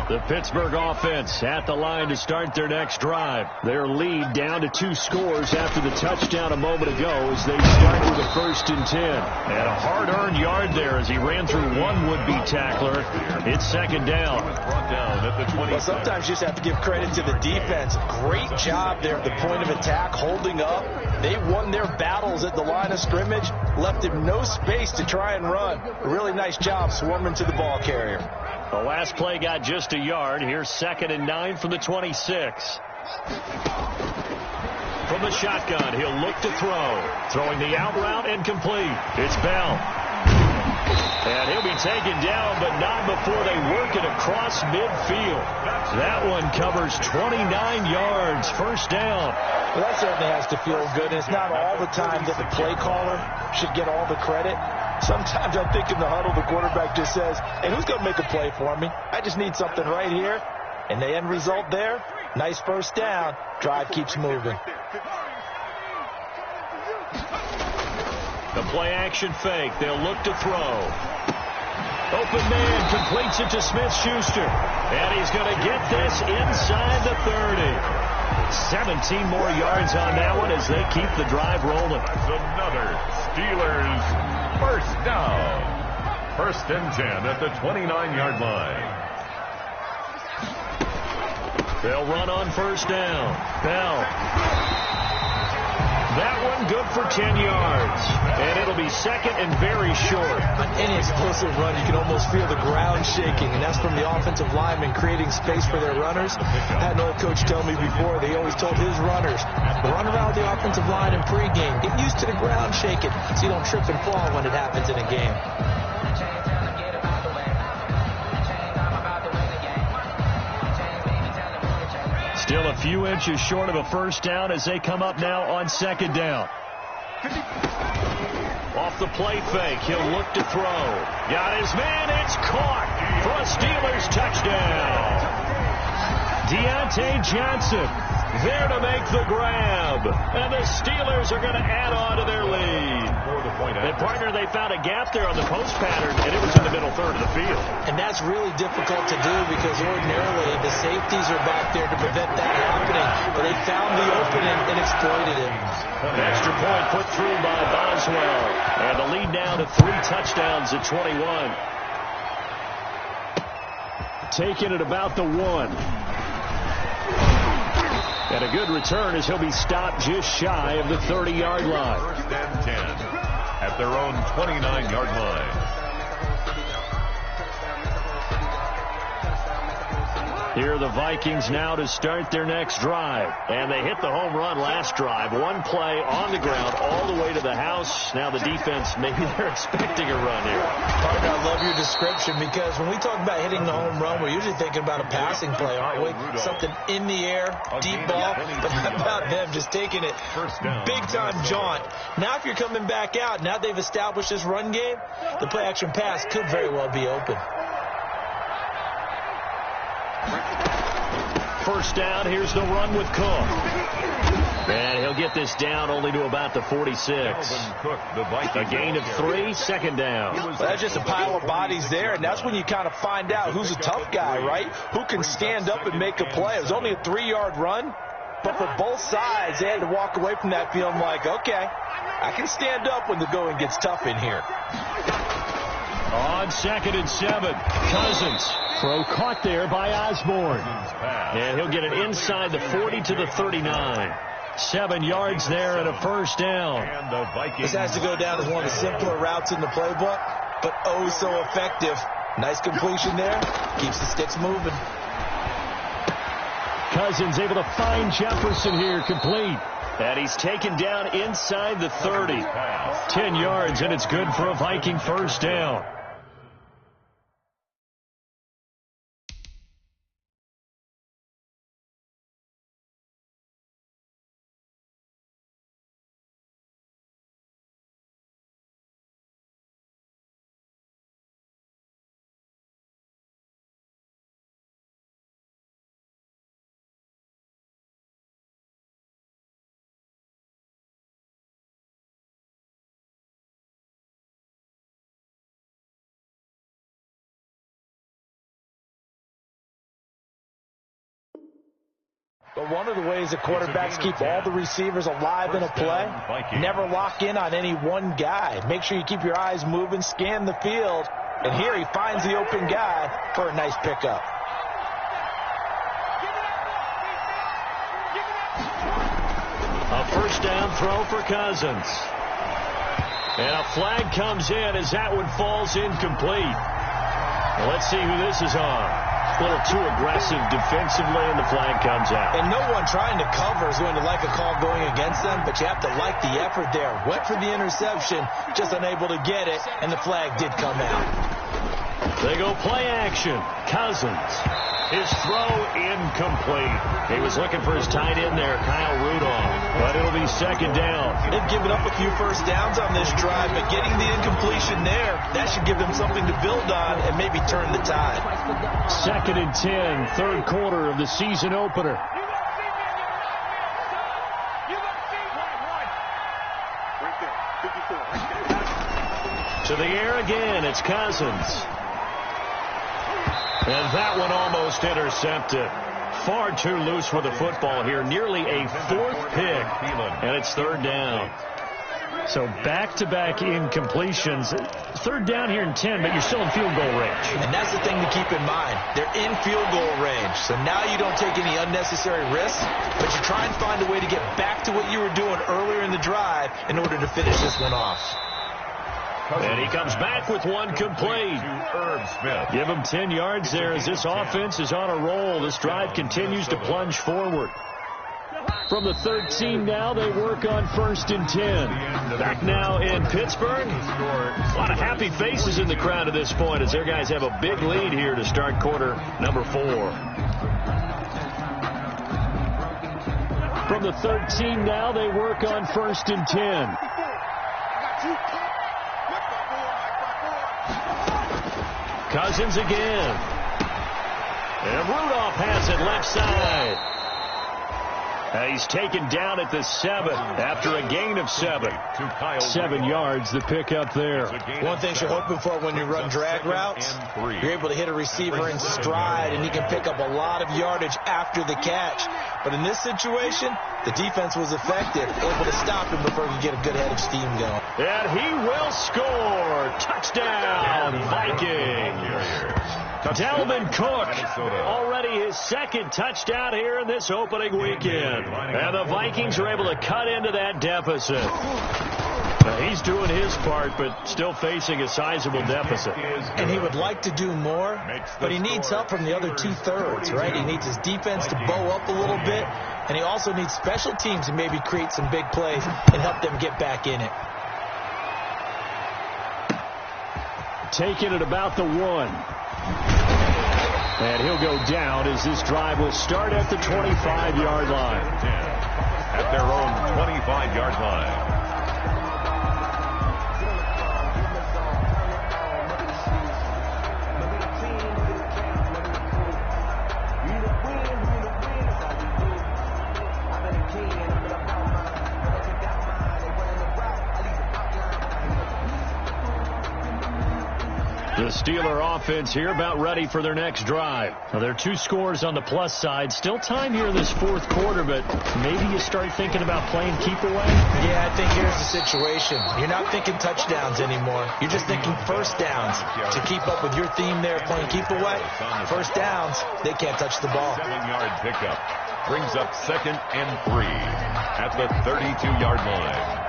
The Pittsburgh offense at the line to start their next drive. Their lead down to 2 scores after the touchdown a moment ago as they start with a 1st and 10. And a hard-earned yard there as he ran through one would-be tackler. It's 2nd down. Brought down at the 20. Well, sometimes you just have to give credit to the defense. Great job there at the point of attack, holding up. They won their battles at the line of scrimmage, left him no space to try and run. A really nice job swarming to the ball carrier. The last play got just a yard. Here's 2nd and 9 from the 26. From the shotgun, he'll look to throw. Throwing the out route and complete. It's Bell. And he'll be taken down, but not before they work it across midfield. That one covers 29 yards. 1st down. Well, that certainly has to feel good. And it's not all the time that the play caller should get all the credit. Sometimes I think in the huddle, the quarterback just says, hey, who's going to make a play for me? I just need something right here. And the end result there, nice 1st down. Drive keeps moving. The play-action fake. They'll look to throw. Open man completes it to Smith-Schuster. And he's going to get this inside the 30. 17 more yards on that one as they keep the drive rolling. Another Steelers 1st down. 1st and 10 at the 29-yard line. They'll run on 1st down. Bell. That one good for 10 yards. And it'll be 2nd and very short. On any explosive run, you can almost feel the ground shaking, and that's from the offensive linemen creating space for their runners. I had an old coach tell me before, they always told his runners, run around the offensive line in pregame. Get used to the ground shaking so you don't trip and fall when it happens in a game. Still a few inches short of a 1st down as they come up now on 2nd down. Off the play fake, he'll look to throw. Got his man, it's caught for a Steelers touchdown. Deontay Johnson there to make the grab. And the Steelers are going to add on to their lead. And partner, they found a gap there on the post pattern, and it was in the middle 3rd of the field. And that's really difficult to do because ordinarily the safeties are back there to prevent that happening. But they found the opening and exploited it. An extra point put through by Boswell. And the lead now to 3 touchdowns at 21. Taking it about the 1. And a good return as he'll be stopped just shy of the 30-yard line. 1st and 10 at their own 29-yard line. Here are the Vikings now to start their next drive. And they hit the home run last drive. One play on the ground all the way to the house. Now the defense, maybe they're expecting a run here. Partner, I love your description because when we talk about hitting the home run, we're usually thinking about a passing play, aren't we? Something in the air, deep ball. But how about them just taking it big-time jaunt? Now if you're coming back out, now they've established this run game, the play-action pass could very well be open. 1st down, here's the run with Cook. And he'll get this down only to about the 46. A gain of 3, 2nd down. Well, that's just a pile of bodies there, and that's when you kind of find out who's a tough guy, right? Who can stand up and make a play. It was only a 3-yard run, but for both sides, they had to walk away from that feeling like, okay, I can stand up when the going gets tough in here. On 2nd and 7, Cousins. Throw caught there by Osborne. And he'll get it inside the 40 to the 39. 7 yards there and a 1st down. This has to go down as one of the simpler routes in the playbook, but oh so effective. Nice completion there. Keeps the sticks moving. Cousins able to find Jefferson here, complete. And he's taken down inside the 30. 10 yards, and it's good for a Viking 1st down. But one of the ways that quarterbacks keep all the receivers alive in a play, never lock in on any one guy. Make sure you keep your eyes moving, scan the field, and here he finds the open guy for a nice pickup. A first down throw for Cousins. And a flag comes in as that one falls incomplete. Well, let's see who this is on. A little too aggressive defensively, and the flag comes out. And no one trying to cover is going to like a call going against them, but you have to like the effort there. Went for the interception, just unable to get it, and the flag did come out. They go play action. Cousins. His throw incomplete. He was looking for his tight end there, Kyle Rudolph. But it'll be second down. They've given up a few first downs on this drive, but getting the incompletion there, that should give them something to build on and maybe turn the tide. 2nd and 10, third quarter of the season opener. To the air again, it's Cousins. And that one almost intercepted. Far too loose with the football here. Nearly a 4th pick. And it's 3rd down. So back-to-back incompletions. 3rd down here in 10, but you're still in field goal range. And that's the thing to keep in mind. They're in field goal range. So now you don't take any unnecessary risks, but you try and find a way to get back to what you were doing earlier in the drive in order to finish this one off. And he comes back with one complete. Give him 10 yards there as this offense is on a roll. This drive continues to plunge forward. From the 13 now, they work on 1st and 10. Back now in Pittsburgh. A lot of happy faces in the crowd at this point as their guys have a big lead here to start quarter number 4. From the 13 now, they work on 1st and 10. Cousins again. And Rudolph has it left side. He's taken down at the 7 after a gain of 7. 7 yards, the pickup there. One thing you're hoping for when you run drag routes, you're able to hit a receiver in stride, and he can pick up a lot of yardage after the catch. But in this situation, the defense was effective, able to stop him before he could get a good head of steam going. And he will score. Touchdown, Vikings. Dalvin Cook, already his 2nd touchdown here in this opening weekend. And the Vikings are able to cut into that deficit. He's doing his part, but still facing a sizable deficit. And he would like to do more, but he needs help from the other 2/3, right? He needs his defense to bow up a little bit, and he also needs special teams to maybe create some big plays and help them get back in it. Taking it about the 1. And he'll go down as this drive will start at the 25-yard line. At their own 25-yard line. The Steeler offense here about ready for their next drive. Now, there are 2 scores on the plus side. Still time here in this 4th quarter, but maybe you start thinking about playing keep away? Yeah, I think here's the situation. You're not thinking touchdowns anymore. You're just thinking first downs. To keep up with your theme there, playing keep away, first downs, they can't touch the ball. 7-yard pickup brings up 2nd and 3 at the 32-yard line.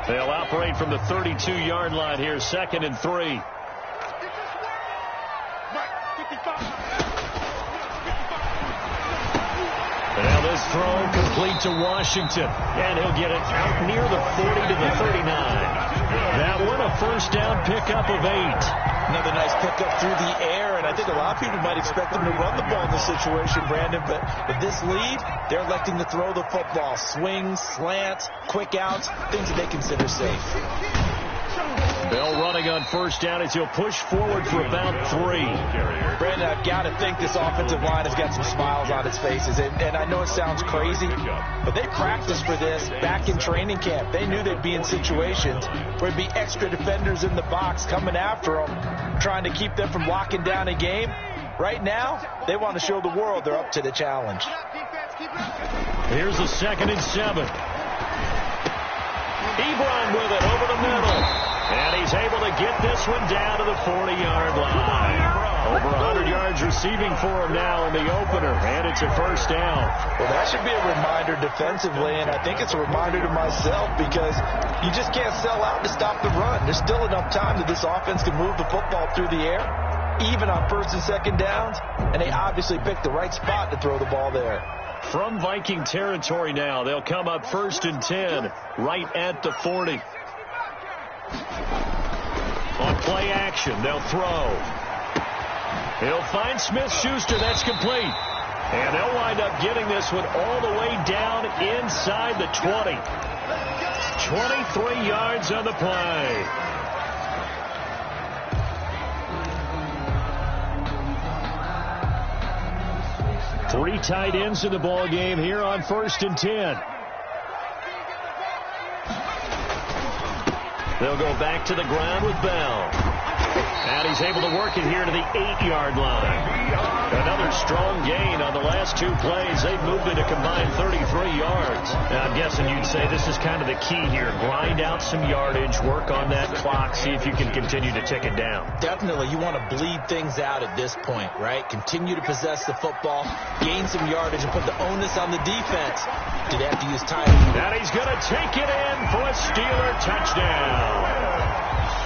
They'll operate from the 32-yard line here, 2nd and 3. Now this throw complete to Washington, and he'll get it out near the 40 to the 39. That one a first down pickup of 8. Another nice pickup through the air, and I think a lot of people might expect them to run the ball in this situation, Brandon, but with this lead, they're electing to throw the football. Swings, slants, quick outs, things that they consider safe. Bell running on first down as he'll push forward for about 3. Brandon, I've got to think this offensive line has got some smiles on its faces. And I know it sounds crazy, but they practiced for this back in training camp. They knew they'd be in situations where there'd be extra defenders in the box coming after them, trying to keep them from locking down a game. Right now, they want to show the world they're up to the challenge. Here's a 2nd and 7. Ebron with it over the middle. And he's able to get this one down to the 40-yard line. Over 100 yards receiving for him now in the opener. And it's a first down. Well, that should be a reminder defensively, and I think it's a reminder to myself because you just can't sell out to stop the run. There's still enough time that this offense can move the football through the air, even on 1st and 2nd downs, and they obviously picked the right spot to throw the ball there. From Viking territory now, they'll come up 1st and 10, right at the 40. On play action, they'll throw. He'll find Smith-Schuster. That's complete. And they'll wind up getting this one all the way down inside the 20. 23 yards on the play. Three tight ends in the ball game here on 1st and 10. They'll go back to the ground with Bell. And he's able to work it here to the 8-yard line. Another strong gain on the last 2 plays. They've moved it a combined 33 yards. Now, I'm guessing you'd say this is kind of the key here. Grind out some yardage, work on that clock, see if you can continue to tick it down. Definitely. You want to bleed things out at this point, right? Continue to possess the football, gain some yardage, and put the onus on the defense. Do they have to use time? And he's going to take it in for a Steeler touchdown.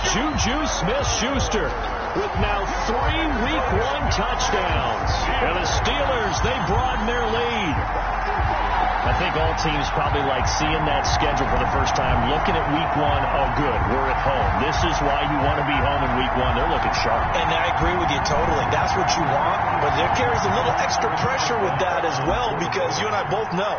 Juju Smith-Schuster with now 3 Week 1 touchdowns. And the Steelers, they broaden their lead. I think all teams probably like seeing that schedule for the first time, looking at Week 1, oh good, we're at home. This is why you want to be home in Week 1. They're looking sharp. And I agree with you totally. That's what you want, but there carries a little extra pressure with that as well because you and I both know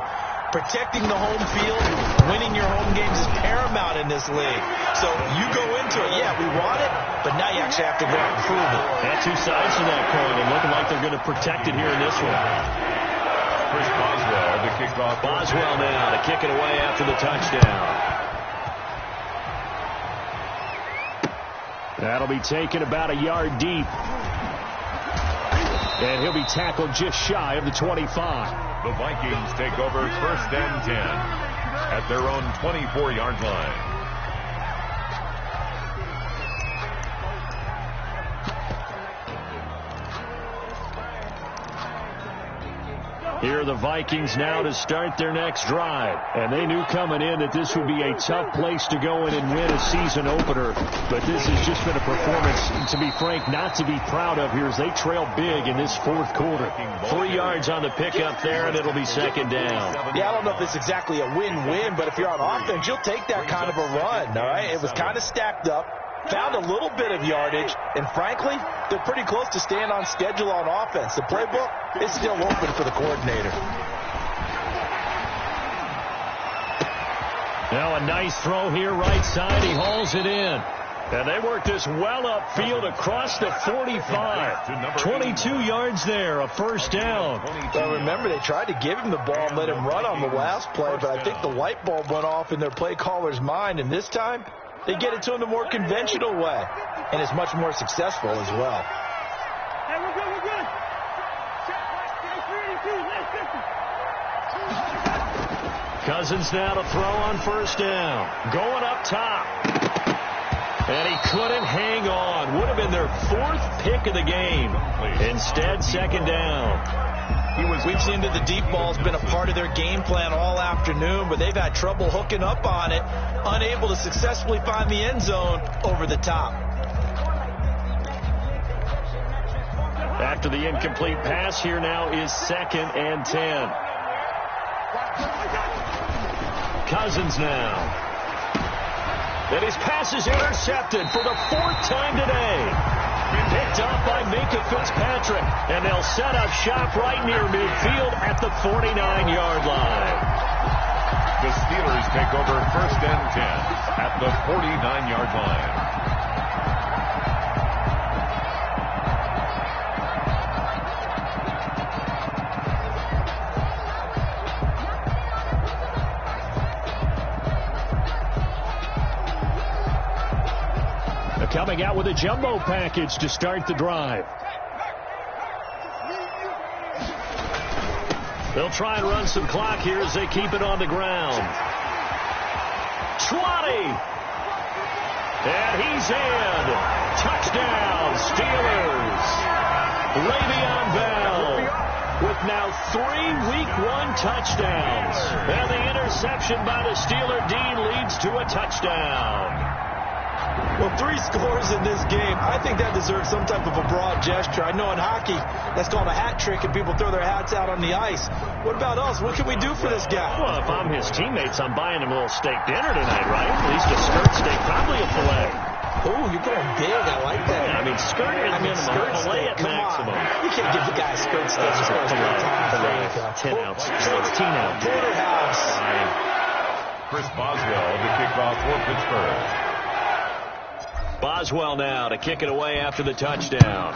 protecting the home field, winning your home games is paramount in this league. So you go into it, yeah, we want it, but now you actually have to go out and prove it. And 2 sides to that coin, and looking like they're going to protect it here in this one. Chris Boswell, the kickoff. Boswell now to kick it away after the touchdown. That'll be taken about a yard deep. And he'll be tackled just shy of the 25. The Vikings take over 1st and 10 at their own 24-yard line. Here are the Vikings now to start their next drive. And they knew coming in that this would be a tough place to go in and win a season opener. But this has just been a performance, to be frank, not to be proud of here as they trail big in this 4th quarter. 3 yards on the pickup there, and it'll be 2nd down. Yeah, I don't know if it's exactly a win-win, but if you're on offense, you'll take that kind of a run, all right? It was kind of stacked up. Found a little bit of yardage, and frankly, they're pretty close to staying on schedule on offense. The playbook is still open for the coordinator. Now a nice throw here right side. He hauls it in. And they work this well upfield across the 45. 22 yards there, a first down. Well, remember, they tried to give him the ball and let him run on the last play, but I think the light bulb went off in their play caller's mind, and this time, they get it to him the more conventional way, and it's much more successful as well. Hey, we're good, we're good. Cousins now to throw on first down. Going up top. And he couldn't hang on. Would have been their 4th pick of the game. Instead, 2nd down. We've seen that the deep ball's been a part of their game plan all afternoon, but they've had trouble hooking up on it, unable to successfully find the end zone over the top. After the incomplete pass, here now is 2nd and 10. Cousins now. And his pass is intercepted for the 4th time today. Picked up by Minka Fitzpatrick. And they'll set up shop right near midfield at the 49-yard line. The Steelers take over 1st and 10 at the 49-yard line. Coming out with a jumbo package to start the drive. They'll try and run some clock here as they keep it on the ground. 20. And he's in. Touchdown, Steelers. Le'Veon Bell with now 3 Week 1 touchdowns. And the interception by the Steeler D leads to a touchdown. Well, 3 scores in this game. I think that deserves some type of a broad gesture. I know in hockey, that's called a hat trick, and people throw their hats out on the ice. What about us? What can we do for this guy? Well, if I'm his teammates, I'm buying him a little steak dinner tonight, right? At least a skirt steak, probably a filet. Oh, you're going big. I like that. Yeah, I mean, skirt at minimum, filet at maximum. You can't give the guy a skirt steak. Filet. 10 ounce. 16 ounce. Porterhouse. Chris Boswell to kick off for Pittsburgh. Boswell now to kick it away after the touchdown.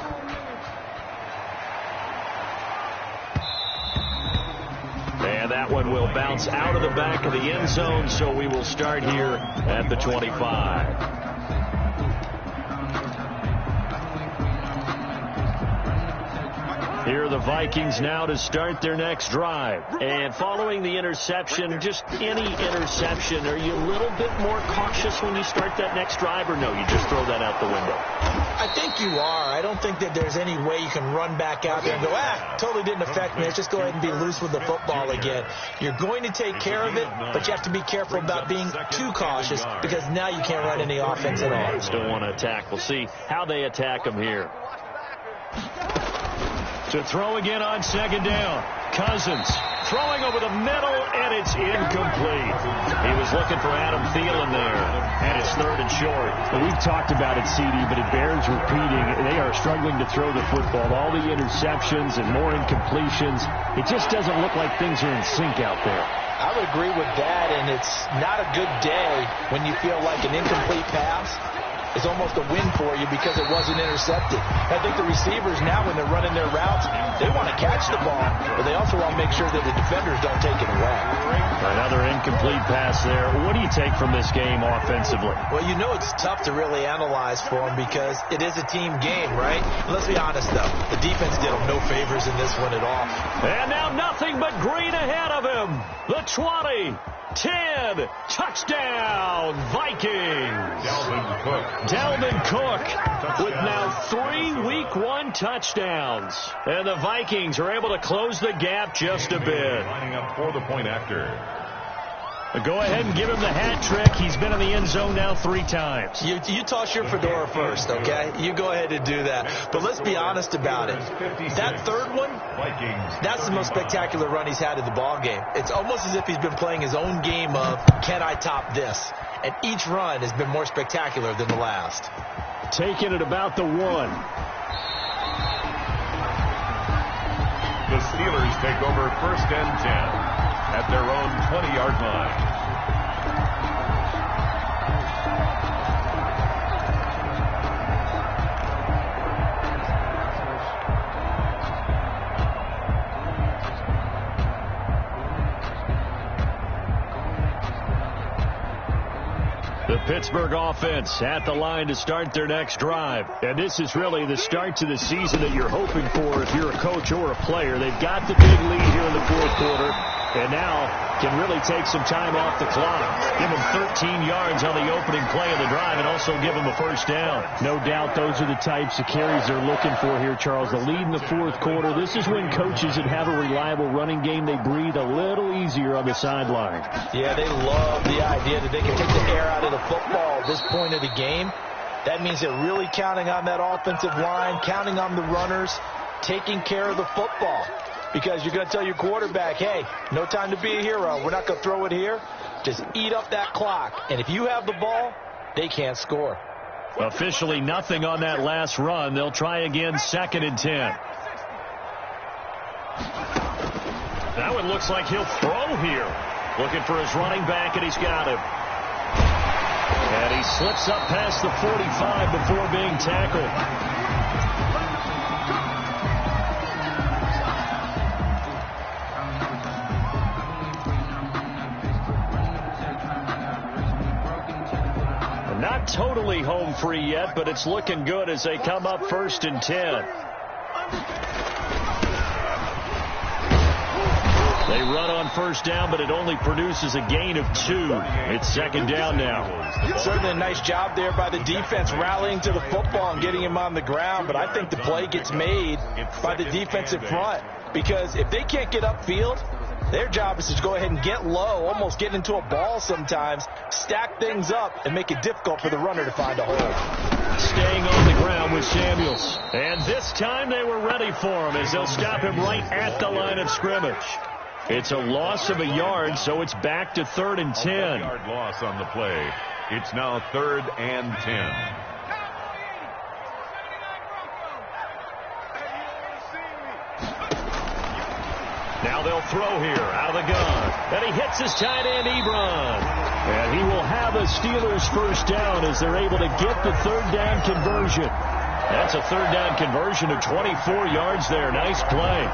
And that one will bounce out of the back of the end zone, so we will start here at the 25. Here are the Vikings now to start their next drive. And following the interception, just any interception, are you a little bit more cautious when you start that next drive, or no, you just throw that out the window? I think you are. I don't think that there's any way you can run back out there and go, totally didn't affect me. Let's just go ahead and be loose with the football again. You're going to take care of it, but you have to be careful about being too cautious because now you can't run any offense at all. Still want to attack. We'll see how they attack them here. To throw again on 2nd down. Cousins throwing over the middle, and it's incomplete. He was looking for Adam Thielen there, and it's 3rd and short. Well, we've talked about it, CD, but it bears repeating. They are struggling to throw the football. All the interceptions and more incompletions. It just doesn't look like things are in sync out there. I would agree with that, and it's not a good day when you feel like an incomplete pass is almost a win for you because it wasn't intercepted. I think the receivers now, when they're running their routes, they want to catch the ball, but they also want to make sure that the defenders don't take it away. Another incomplete pass there. What do you take from this game offensively? Well, you know it's tough to really analyze for them because it is a team game, right? Let's be honest, though. The defense did them no favors in this one at all. And now nothing but green ahead of him. The 20. 10, touchdown, Vikings. Dalvin Cook with now 3 Week 1 touchdowns. And the Vikings are able to close the gap just a bit. Lining up for the point after. Go ahead and give him the hat trick. He's been in the end zone now 3 times. You toss your fedora first, okay? You go ahead and do that. But let's be honest about it. That 3rd one, that's the most spectacular run he's had in the ball game. It's almost as if he's been playing his own game of, can I top this? And each run has been more spectacular than the last. Taking it about the 1. The Steelers take over 1st and 10. At their own 20-yard line. The Pittsburgh offense at the line to start their next drive. And this is really the start to the season that you're hoping for if you're a coach or a player. They've got the big lead here in the 4th quarter. And now can really take some time off the clock. Give them 13 yards on the opening play of the drive and also give them a 1st down. No doubt those are the types of carries they're looking for here, Charles. The lead in the 4th quarter. This is when coaches that have a reliable running game, they breathe a little easier on the sideline. Yeah, they love the idea that they can take the air out of the football at this point of the game. That means they're really counting on that offensive line, counting on the runners, taking care of the football. Because you're going to tell your quarterback, hey, no time to be a hero. We're not going to throw it here. Just eat up that clock. And if you have the ball, they can't score. Officially nothing on that last run. They'll try again 2nd and 10. That one looks like he'll throw here. Looking for his running back, and he's got him. And he slips up past the 45 before being tackled. Not totally home free yet, but it's looking good as they come up 1st and 10. They run on 1st down, but it only produces a gain of 2. It's 2nd down now. Certainly a nice job there by the defense rallying to the football and getting him on the ground, but I think the play gets made by the defensive front, because if they can't get upfield, their job is to go ahead and get low, almost get into a ball sometimes, stack things up, and make it difficult for the runner to find a hole. Staying on the ground with Samuels. And this time they were ready for him as they'll stop him right at the line of scrimmage. It's a loss of a yard, so it's back to 3rd and 10. A 1-yard loss on the play. It's now 3rd and 10. Now they'll throw here out of the gun. And he hits his tight end, Ebron. And he will have a Steelers 1st down as they're able to get the 3rd down conversion. That's a 3rd down conversion of 24 yards there. Nice play.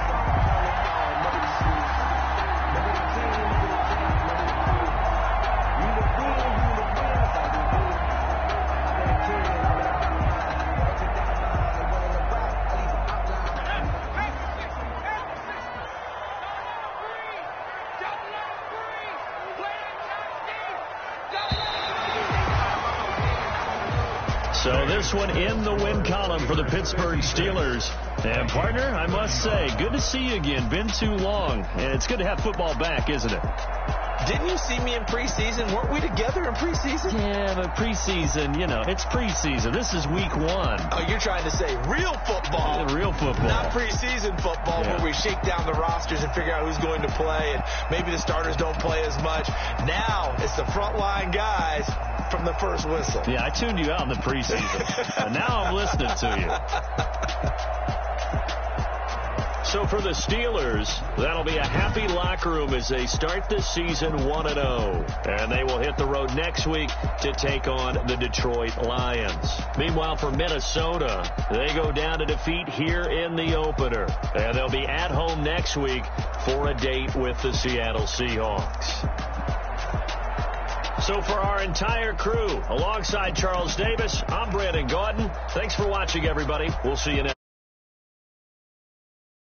So this one in the win column for the Pittsburgh Steelers. And, partner, I must say, good to see you again. Been too long. And it's good to have football back, isn't it? Didn't you see me in preseason? Weren't we together in preseason? Yeah, but preseason, you know, it's preseason. This is week 1. Oh, you're trying to say real football. Yeah, real football. Not preseason football, where we shake down the rosters and figure out who's going to play, and maybe the starters don't play as much. Now it's the frontline guys from the first whistle. Yeah, I tuned you out in the preseason. And now I'm listening to you. So for the Steelers, that'll be a happy locker room as they start this season 1-0. And they will hit the road next week to take on the Detroit Lions. Meanwhile, for Minnesota, they go down to defeat here in the opener. And they'll be at home next week for a date with the Seattle Seahawks. So for our entire crew, alongside Charles Davis, I'm Brandon Gaudin. Thanks for watching, everybody. We'll see you next.